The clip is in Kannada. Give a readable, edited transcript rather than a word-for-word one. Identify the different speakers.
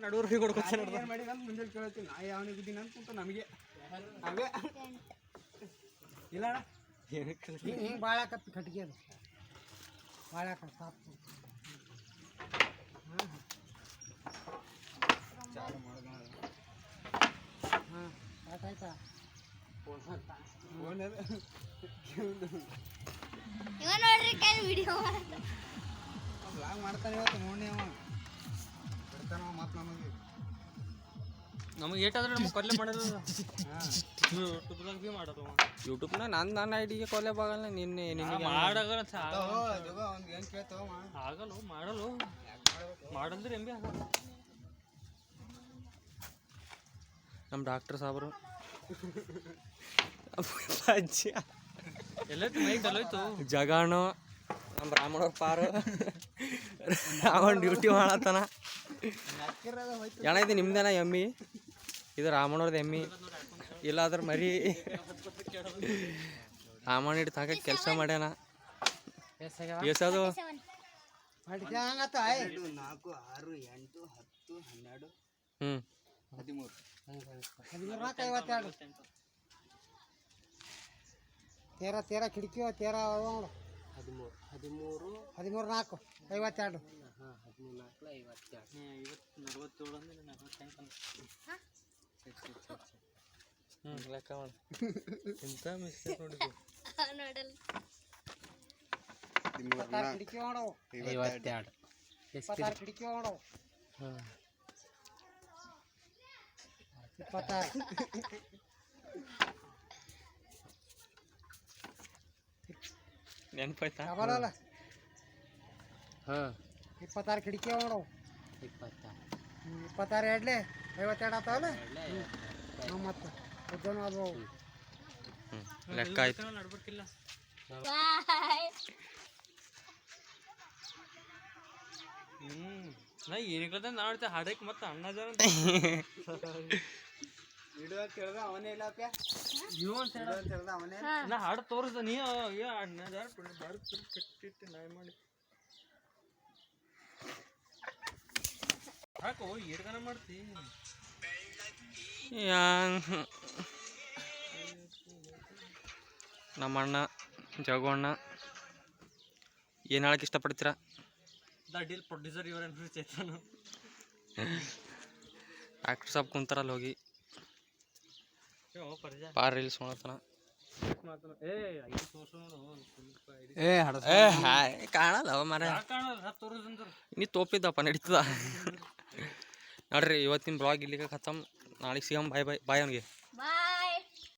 Speaker 1: ನಡುವ್ರಿಗೆ ಕೊಡ್ಕೊತಾನೆ
Speaker 2: ಏನು ಮಾಡಿ ಅಂತ ಮುಂಜಾನೆ ಕೇಳ್ತೀನಿ ನಾ ಯಾವನಿಗೆ ಬಿದ್ದೀನಿ ಅನ್ಕೊಂತ ನಮಗೆ ಅವೇ ಇಲ್ಲ ಹಿಂಗೆ ಬಾಳಕತ್ತು ಕಟ್ಗೆ ಅದು ಬಾಳಕ ಸಾಕು ಚಾಲು ಮಾಡೋದು ಹಾಂ ಸ್ಟಾರ್ಟ್ ಆಯ್ತಾ ಫೋನ್
Speaker 3: ಇವ ನೋಡ್ರಿ ಕೈ ವಿಡಿಯೋ
Speaker 2: ಬ್ಲಾಗ್ ಮಾಡ್ತಾನೆ ಇವತ್ತು ನೋಡಿ ಅವ ಬಿಡ್ತಾನ ಮತ್ತು
Speaker 1: ನಮಗೆ ಏಟಾದ್ರೆ ನಮ್ಗೆ ಕೊಲ್ಲೆ ಮಾಡೋದು ಯೂಟ್ಯೂಬ್ದಾಗ ಭೀ ಮಾಡೋದು
Speaker 4: ಯೂಟ್ಯೂಬ್ನ ನನ್ನ ಐಡಿಗೆ ಕೊಲೆ ಬಾಗಲ್ಲ ನಿನ್ನೆ ನಿನಗೆ
Speaker 1: ಮಾಡಲ್ಲ
Speaker 2: ಒಂದು ಏನು ಕೇಳ್ತಾವ
Speaker 1: ಆಗಲ್ಲ ಮಾಡಲು ಮಾಡಂದ್ರೆ ಎಂಬಿ ಆಗಲ್ಲ
Speaker 4: ನಮ್ಮ ಡಾಕ್ಟರ್ ಸಾಬ್ರು
Speaker 1: ಎಲ್ಲೈತು ಮೈಕ್ ಅಲ್ಲೋಯ್ತು
Speaker 4: ಜಗಾಣು ನಮ್ಮ ರಾಮಣ್ಣವ್ರ ಪಾರು ರಾವಣ ಡ್ಯೂಟಿ ಮಾಡತ್ತಾನ ಏನಾಯ್ತು ನಿಮ್ದೇನ ಎಮ್ಮಿ ಇದು ರಾಮಣ್ಣವ್ರದ್ದು ಎಮ್ಮಿ ಇಲ್ಲಾದ್ರೆ ಮರಿ ರಾಮಣ್ಣ ಹಿಡಿದು ಹಾಕ ಕೆಲಸ ಮಾಡ್ಯಾನ ಎಸದು
Speaker 2: 4 6 8 10 12
Speaker 4: ಹ್ಞೂ
Speaker 2: 13 13 ಕಿಟಕಿ 13 ನೋಡು 13 4 52 ಹಾಂ 13
Speaker 4: 47 ಲೆಕ್ಕ ಮಾಡಿ ಇಂಥ ಮಿಸ್ಟೇಕ್ ನೋಡಿದ್ವಿ
Speaker 3: ನೋಡಲ್
Speaker 2: 26 ಕಿಟಕಿ ನೋಡು
Speaker 4: 52
Speaker 2: 26 ಕಿಟಕಿ ನೋಡು 26
Speaker 4: ನೆನಪಾಯ್ತಾ
Speaker 2: ಅವರಲ್ಲ
Speaker 4: ಹಾಂ
Speaker 2: 26 ಕಿಟಕಿ ನೋಡು 26 ಎರಡ್ಲೆ 52 ಆತಾವಲ್ಲ ಮತ್ತೆ ಉದ್ದನೂ ಅದು
Speaker 4: ಲೆಕ್ಕ ಆಯ್ತು
Speaker 1: ನಡ್ಬೇಕಿಲ್ಲ ನಾ ಏನಿಕದ ನಾಡ್ತೆ ಹಾಡಕ್ಕೆ ಮತ್ತೆ ಅಣ್ಣದಾರ
Speaker 2: ಇಡುವ ಕೇಳ್ದ ಅವನೇ ಇಲ್ಲ ಅಪ್ಪ ಅವನೇ
Speaker 1: ನಾ ಹಾಡು ತೋರಿಸ್ದ ನೀ ಅಣ್ಣದಾರ ಕಟ್ಟಿಟ್ಟು ನಾಯಿ ಮಾಡಿ ಹಾಕು ಏರ್ಗನ ಮಾಡ್ತಿ
Speaker 4: ನಮ್ಮ ಅಣ್ಣ ಜಗಣ್ಣ ಏನು ಹೇಳಕ್ಕೆ ಇಷ್ಟಪಡ್ತೀರಾ
Speaker 1: ಡೀಲ್ ಪ್ರೊಡ್ಯೂಸರ್ ಇವರೇನು ಚೇತನು
Speaker 4: ಡಾಕ್ಟರ್ ಸಾಬ್ ಕುಂತಾರಲ್ಲಿ ಹೋಗಿ ಪಾರ್ ರೀಲ್ಸ್ ಮಾಡತ್ತಾನ ಕಾಣಲ್ಲ ಮರ ನೀ ತೋಪಿದ್ದಪ್ಪ ನಡೀತದ ನೋಡ್ರಿ ಇವತ್ತಿನ ಬ್ಲಾಗ್ ಇಲ್ಲಿಗೆ ಖತಮ್ ನಾಳೆಗೆ ಸಿಗಮ್ ಬಾಯ್ ಬಾಯ್ ಬಾಯ್ ಅವನಿಗೆ